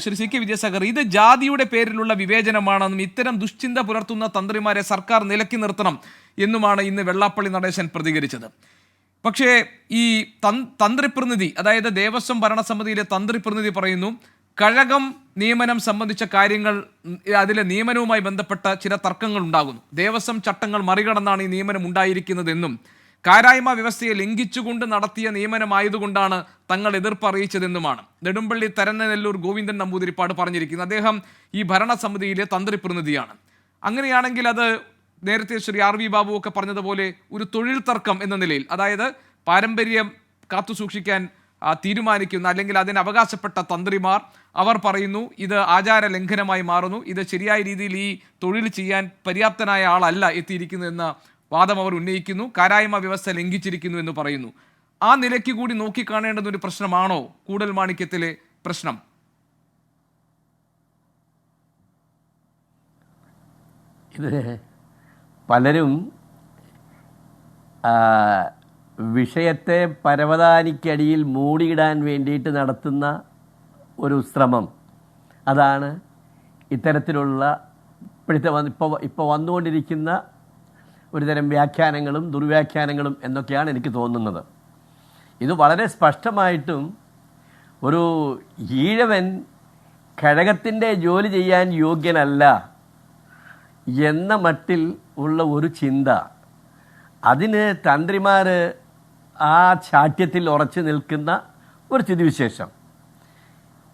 Shri C K Vidyasagar, ഇത് ജാതിയുടെ പേരിലുള്ള വിവേചനമാണെന്നും ഇത്തരം ദുശ്ചിന്ത പുലർത്തുന്ന തന്ത്രിമാരെ സർക്കാർ നിലക്കി നിർത്തണം എന്നുമാണ് ഇന്ന് വെള്ളാപ്പള്ളി നടേശൻ പ്രതികരിച്ചത്. പക്ഷേ ഈ തന്ത്രിപ്രതിനിധി, അതായത് ദേവസ്വം ഭരണസമിതിയിലെ തന്ത്രിപ്രതിനിധി പറയുന്നു, കഴകം നിയമനം സംബന്ധിച്ച കാര്യങ്ങൾ, അതിലെ നിയമനവുമായി ബന്ധപ്പെട്ട ചില തർക്കങ്ങൾ ഉണ്ടാകുന്നു. ദേവസ്വം ചട്ടങ്ങൾ മറികടന്നാണ് ഈ നിയമനം ഉണ്ടായിരിക്കുന്നതെന്നും കാരായ്മ വ്യവസ്ഥയെ ലംഘിച്ചുകൊണ്ട് നടത്തിയ നിയമനമായതുകൊണ്ടാണ് തങ്ങൾ എതിർപ്പ് അറിയിച്ചതെന്നുമാണ് നെടുമ്പള്ളി തരനെല്ലൂർ ഗോവിന്ദൻ നമ്പൂതിരിപ്പാട് പറഞ്ഞിരിക്കുന്നത്. അദ്ദേഹം ഈ ഭരണസമിതിയിലെ തന്ത്രിപ്രതിനിധിയാണ്. അങ്ങനെയാണെങ്കിൽ അത് നേരത്തെ ശ്രീ ആർ വി ബാബു ഒക്കെ പറഞ്ഞതുപോലെ ഒരു തൊഴിൽ തർക്കം എന്ന നിലയിൽ, അതായത് പാരമ്പര്യം കാത്തുസൂക്ഷിക്കാൻ തീരുമാനിക്കുന്ന അല്ലെങ്കിൽ അതിന് അവകാശപ്പെട്ട തന്ത്രിമാർ അവർ പറയുന്നു ഇത് ആചാര ലംഘനമായി മാറുന്നു, ഇത് ശരിയായ രീതിയിൽ ഈ തൊഴിൽ ചെയ്യാൻ പര്യാപ്തനായ ആളല്ല എത്തിയിരിക്കുന്നു എന്ന വാദം അവർ ഉന്നയിക്കുന്നു. കാരായ്മ വ്യവസ്ഥ ലംഘിച്ചിരിക്കുന്നു എന്ന് പറയുന്നു. ആ നിലയ്ക്ക് കൂടി നോക്കിക്കാണേണ്ടുന്ന ഒരു പ്രശ്നമാണോ കൂടൽമാണിക്യത്തിലെ പ്രശ്നം? ഇത് പലരും വിഷയത്തെ പരവതാനിക്കടിയിൽ മൂടിയിടാൻ വേണ്ടിയിട്ട് നടത്തുന്ന ഒരു ശ്രമം, അതാണ് ഇത്തരത്തിലുള്ള ഇപ്പോൾ വന്നുകൊണ്ടിരിക്കുന്ന ഒരുതരം വ്യാഖ്യാനങ്ങളും ദുർവ്യാഖ്യാനങ്ങളും എന്നൊക്കെയാണ് എനിക്ക് തോന്നുന്നത്. ഇത് വളരെ സ്പഷ്ടമായിട്ടും ഒരു ഈഴവൻ കഴകത്തിൻ്റെ ജോലി ചെയ്യാൻ യോഗ്യനല്ല എന്ന മട്ടിൽ ഉള്ള ഒരു ചിന്ത, അതിന് തന്ത്രിമാർ ആ ശാഠ്യത്തിൽ ഉറച്ചു നിൽക്കുന്ന ഒരു സ്ഥിതിവിശേഷം.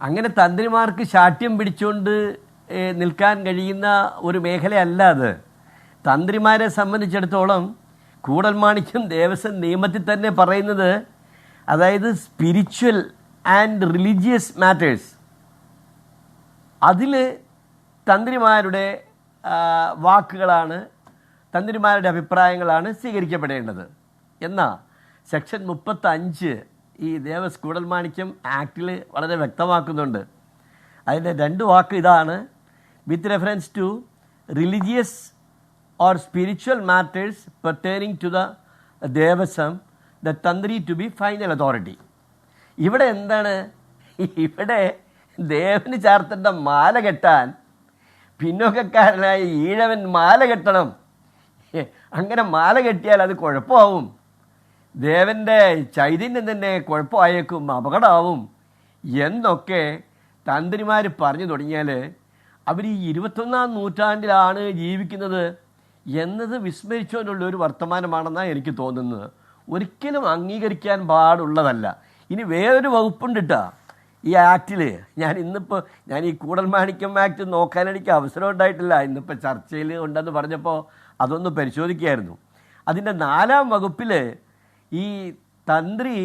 അങ്ങനെ തന്ത്രിമാർക്ക് ശാഠ്യം പിടിച്ചുകൊണ്ട് നിൽക്കാൻ കഴിയുന്ന ഒരു മേഖലയല്ല അത്. തന്ത്രിമാരെ സംബന്ധിച്ചിടത്തോളം കൂടൽമാണിക്യം ദേവസ്വം നിയമത്തിൽ തന്നെ പറയുന്നത്, അതായത് സ്പിരിച്വൽ ആൻഡ് റിലീജിയസ് മാറ്റേഴ്സ്, അതിൽ തന്ത്രിമാരുടെ വാക്കുകളാണ്, തന്ത്രിമാരുടെ അഭിപ്രായങ്ങളാണ് സ്വീകരിക്കപ്പെടേണ്ടത്. എന്നാൽ സെക്ഷൻ 35 ഈ കൂടൽമാണിക്യം ആക്ടിൽ വളരെ വ്യക്തമാക്കുന്നുണ്ട്. അതിൻ്റെ 2 വാക്ക് ഇതാണ്: with reference to religious or spiritual matters pertaining to the Devasam, the Tantri to be final authority. ഇവിടെ എന്താണ്? ഇവിടെ ദേവന് ചാർത്തേണ്ട മാല കെട്ടാൻ പിന്നോക്കക്കാരനായ ഈഴവൻ മാല കെട്ടണം. അങ്ങനെ മാല കെട്ടിയാൽ അത് കുഴപ്പമാവും, ദേവൻ്റെ ചൈതന്യം തന്നെ കുഴപ്പമായേക്കും, അപകടമാവും എന്നൊക്കെ തന്ത്രിമാർ പറഞ്ഞു തുടങ്ങിയാൽ അവർ ഈ 21-ാം നൂറ്റാണ്ടിലാണ് ജീവിക്കുന്നത് എന്നത് വിസ്മരിച്ചുകൊണ്ടുള്ള ഒരു വർത്തമാനമാണെന്നാണ് എനിക്ക് തോന്നുന്നത്. ഒരിക്കലും അംഗീകരിക്കാൻ പാടുള്ളതല്ല. ഇനി വേറൊരു വകുപ്പുണ്ട് കേട്ടോ ഈ ആക്റ്റിൽ. ഞാൻ ഈ കൂടൽമാണിക്യം ആക്ട് നോക്കാൻ എനിക്ക് അവസരം ഉണ്ടായിട്ടില്ല. ഇന്നിപ്പോൾ ചർച്ചയിൽ ഉണ്ടെന്ന് പറഞ്ഞപ്പോൾ അതൊന്ന് പരിശോധിക്കുകയായിരുന്നു. അതിൻ്റെ 4-ാം വകുപ്പിൽ ഈ തന്ത്രി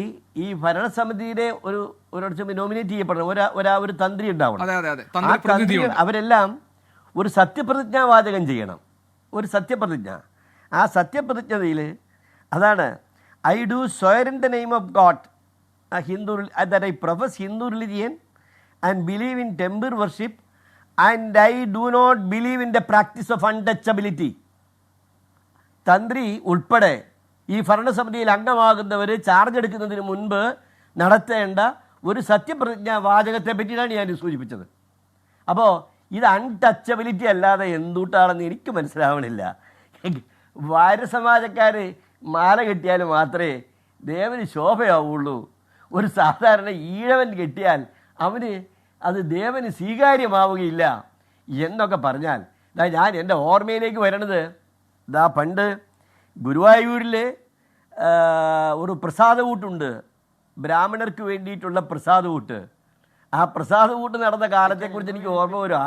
ഈ ഭരണസമിതിയുടെ ഒരു നോമിനേറ്റ് ചെയ്യപ്പെടണം, ഒരു തന്ത്രി ഉണ്ടാവണം. ആ തന്ത്രി അവരെല്ലാം ഒരു സത്യപ്രതിജ്ഞാവാചകം ചെയ്യണം, ഒരു സത്യപ്രതിജ്ഞ. ആ സത്യപ്രതിജ്ഞതയിൽ അതാണ്: I do swear in the name of God Hindu that I profess Hindu religion and believe in temple worship and I do not believe in the practice of untouchability. തന്ത്രി ഉൾപ്പെടെ ഈ ഭരണസമിതിയിൽ അംഗമാകുന്നവർ ചാർജ് എടുക്കുന്നതിന് മുൻപ് നടത്തേണ്ട ഒരു സത്യപ്രതിജ്ഞാ വാചകത്തെ പറ്റിയാണ് ഞാൻ സൂചിപ്പിച്ചത്. അപ്പോൾ ഇത് അൺടച്ചബിലിറ്റി അല്ലാതെ എന്തുട്ടാണെന്ന് എനിക്ക് മനസ്സിലാവണില്ല. വാര്യസമാജക്കാർ മാല കെട്ടിയാൽ മാത്രമേ ദേവന് ശോഭയാവുള്ളൂ. ഒരു സാധാരണ ഈഴവൻ കെട്ടിയാൽ അത് ദേവന് സ്വീകാര്യമാവുകയില്ല എന്നൊക്കെ പറഞ്ഞാൽ, ഞാൻ എൻ്റെ ഓർമ്മയിലേക്ക് വരണത് പണ്ട് ഗുരുവായൂരിൽ ഒരു പ്രസാദകൂട്ടുണ്ട്, ബ്രാഹ്മണർക്ക് വേണ്ടിയിട്ടുള്ള പ്രസാദകൂട്ട്. ആ പ്രസാദകൂട്ട് നടന്ന കാലത്തെക്കുറിച്ച് എനിക്ക് ഓർമ്മ വരും.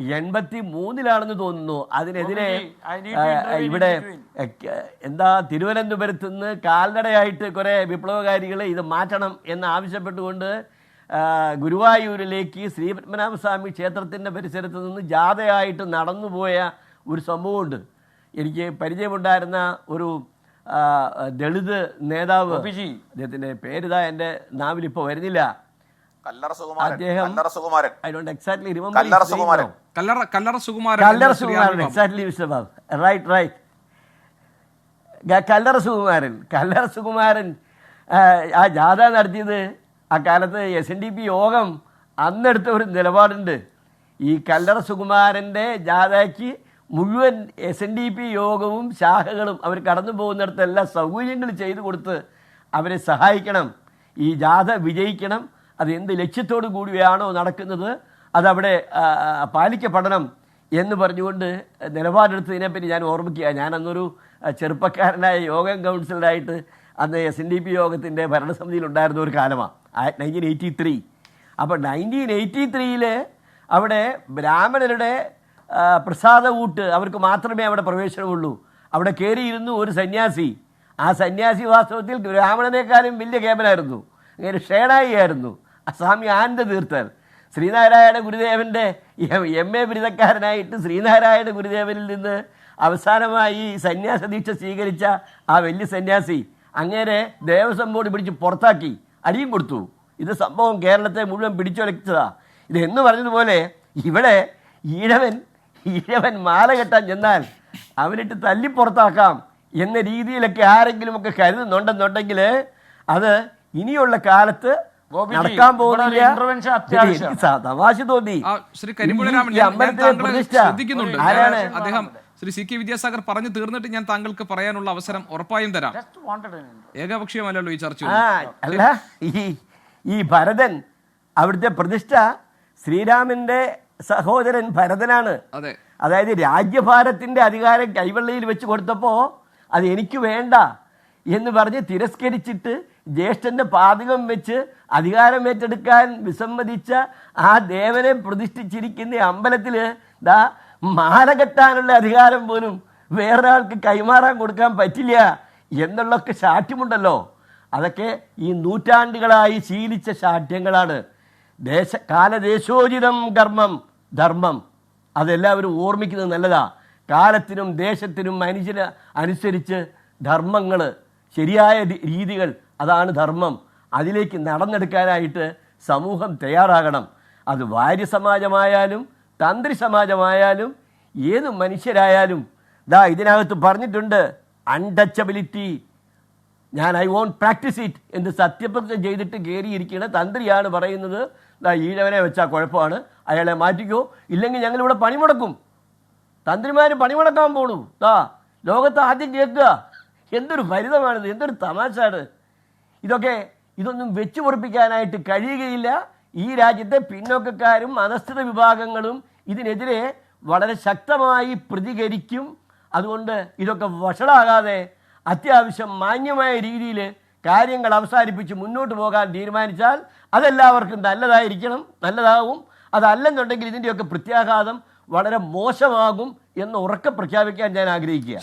1983 തോന്നുന്നു. അതിനെതിരെ ഇവിടെ തിരുവനന്തപുരത്ത് നിന്ന് കാൽനടയായിട്ട് കുറേ വിപ്ലവകാരികൾ ഇത് മാറ്റണം എന്ന് ആവശ്യപ്പെട്ടുകൊണ്ട് ഗുരുവായൂരിലേക്ക് ശ്രീപത്മനാഭസ്വാമി ക്ഷേത്രത്തിൻ്റെ പരിസരത്ത് നിന്ന് ജാഥയായിട്ട് നടന്നുപോയ ഒരു സംഭവമുണ്ട്. എനിക്ക് പരിചയമുണ്ടായിരുന്ന ഒരു ദളിത് നേതാവ്, അദ്ദേഹത്തിൻ്റെ പേരിതാ എൻ്റെ നാവിലിപ്പോൾ വരുന്നില്ല, കല്ലറ സുകുമാരൻ ആ ജാഥ നടത്തിയത്. ആ കാലത്ത് SNDP യോഗം അന്നെടുത്ത ഒരു നിലപാടുണ്ട്. ഈ കല്ലറ സുകുമാരൻ്റെ ജാഥയ്ക്ക് മുഴുവൻ SNDP യോഗവും ശാഖകളും അവർ കടന്നു പോകുന്നിടത്തെല്ലാം സൗകര്യങ്ങൾ ചെയ്തു കൊടുത്ത് അവരെ സഹായിക്കണം. ഈ ജാഥ വിജയിക്കണം. അത് എന്ത് ലക്ഷ്യത്തോടു കൂടിയാണോ നടക്കുന്നത് അതവിടെ പാലിക്കപ്പെടണം എന്ന് പറഞ്ഞുകൊണ്ട് നിലപാടെടുത്തതിനെപ്പറ്റി ഞാൻ ഓർമ്മിക്കുക. ഞാൻ അന്നൊരു ചെറുപ്പക്കാരനായ യോഗം കൗൺസിലറായിട്ട് അന്ന് SNDP യോഗത്തിൻ്റെ ഭരണസമിതിയിലുണ്ടായിരുന്ന ഒരു കാലമാണ് 1983. അപ്പോൾ 1983 അവിടെ ബ്രാഹ്മണരുടെ പ്രസാദ ഊട്ട് അവർക്ക് മാത്രമേ അവിടെ പ്രവേശനമുള്ളൂ. അവിടെ കയറിയിരുന്നു ഒരു സന്യാസി. ആ സന്യാസി വാസ്തവത്തിൽ ബ്രാഹ്മണനേക്കാളും വലിയ കേമനായിരുന്നു. അങ്ങനെ ഷേണായി ആയിരുന്നു. സ്വാമി ആനന്ദ തീർത്ഥർ ശ്രീനാരായണ ഗുരുദേവൻ്റെ MA ബിരുദക്കാരനായിട്ട് ശ്രീനാരായണ ഗുരുദേവനിൽ നിന്ന് അവസാനമായി സന്യാസ ദീക്ഷ സ്വീകരിച്ച ആ വലിയ സന്യാസി അങ്ങനെ ദേവസ്വം ബോർഡ് പിടിച്ച് പുറത്താക്കി, അടിയും കൊടുത്തു. ഇത് സംഭവം കേരളത്തെ മുഴുവൻ പിടിച്ചുലച്ചതാണ്. ഇത് എന്ന് പറഞ്ഞതുപോലെ ഇവിടെ ഈഴവൻ മാല കെട്ടാൻ ചെന്നാൽ അവനിട്ട് തല്ലി പുറത്താക്കാം എന്ന രീതിയിലൊക്കെ ആരെങ്കിലുമൊക്കെ കരുതുന്നുണ്ടെന്നുണ്ടെങ്കിൽ അത് ഇനിയുള്ള കാലത്ത് നടക്കാൻ പോകുന്നില്ല. തമാശ തോന്നി. ശ്രീ കരിമ്പുഴരാമൻ, ശ്രദ്ധിക്കുന്നുണ്ട്. അദ്ദേഹം ശ്രീ CK വിദ്യാസാഗർ പറഞ്ഞു തീർന്നിട്ട് ഞാൻ താങ്കൾക്ക് പറയാനുള്ള അവസരം ഉറപ്പായും തരാം. ഏകപക്ഷീയമല്ലല്ലോ ഈ ചർച്ച. അല്ല, ഈ ഭരതൻ അവിടുത്തെ പ്രതിഷ്ഠ ശ്രീരാമന്റെ സഹോദരൻ ഭരതനാണ്. അതായത് രാജ്യഭാരത്തിന്റെ അധികാരം കൈവെള്ളയിൽ വെച്ച് കൊടുത്തപ്പോൾ അത് എനിക്ക് വേണ്ട എന്ന് പറഞ്ഞ് തിരസ്കരിച്ചിട്ട് ജ്യേഷ്ഠന്റെ പാതകം വെച്ച് അധികാരം ഏറ്റെടുക്കാൻ വിസമ്മതിച്ച ആ ദേവനെ പ്രതിഷ്ഠിച്ചിരിക്കുന്ന അമ്പലത്തിൽ മാല കെട്ടാനുള്ള അധികാരം പോലും വേറൊരാൾക്ക് കൈമാറാൻ കൊടുക്കാൻ പറ്റില്ല എന്നുള്ളൊക്കെ ശാഠ്യമുണ്ടല്ലോ. അതൊക്കെ ഈ നൂറ്റാണ്ടുകളായി ശീലിച്ച ശാഠ്യങ്ങളാണ്. കാലദേശോചിതം കർമ്മം ധർമ്മം, അതെല്ലാവരും ഓർമ്മിക്കുന്നത് നല്ലതാ. കാലത്തിനും ദേശത്തിനും മനുഷ്യന് അനുസരിച്ച് ധർമ്മങ്ങൾ, ശരിയായ രീതികൾ, അതാണ് ധർമ്മം. അതിലേക്ക് നടന്നെടുക്കാനായിട്ട് സമൂഹം തയ്യാറാകണം. അത് വാര്യ സമാജമായാലും തന്ത്രി സമാജമായാലും ഏത് മനുഷ്യരായാലും. ഇതിനകത്ത് പറഞ്ഞിട്ടുണ്ട് untouchability. I won't practice it എന്ന് സത്യപ്രതിജ്ഞ ചെയ്തിട്ട് കയറിയിരിക്കുന്ന തന്ത്രിയാണ് പറയുന്നത്, ഈഴവനെ വെച്ചാൽ കുഴപ്പമാണ്, അയാളെ മാറ്റിക്കോ, ഇല്ലെങ്കിൽ ഞങ്ങളിവിടെ പണിമുടക്കും. തന്ത്രിമാർ പണിമുടക്കാൻ പോണു. ലോകത്ത് ആദ്യം കേൾക്കുക. എന്തൊരു ഫലിതമാണിത്, എന്തൊരു തമാശാണ് ഇതൊന്നും വെച്ചു പൊറിപ്പിക്കാനായിട്ട് കഴിയുകയില്ല. ഈ രാജ്യത്തെ പിന്നോക്കക്കാരും അധസ്ഥിത വിഭാഗങ്ങളും ഇതിനെതിരെ വളരെ ശക്തമായി പ്രതികരിക്കും. അതുകൊണ്ട് ഇതൊക്കെ വഷളാകാതെ അത്യാവശ്യം മാന്യമായ രീതിയിൽ കാര്യങ്ങൾ അവസാനിപ്പിച്ച് മുന്നോട്ട് പോകാൻ തീരുമാനിച്ചാൽ അതെല്ലാവർക്കും നല്ലതാവും. അതല്ലെന്നുണ്ടെങ്കിൽ ഇതിൻ്റെയൊക്കെ പ്രത്യാഘാതം വളരെ മോശമാകും എന്ന് ഉറക്കെ പ്രഖ്യാപിക്കാൻ ഞാൻ ആഗ്രഹിക്കുക.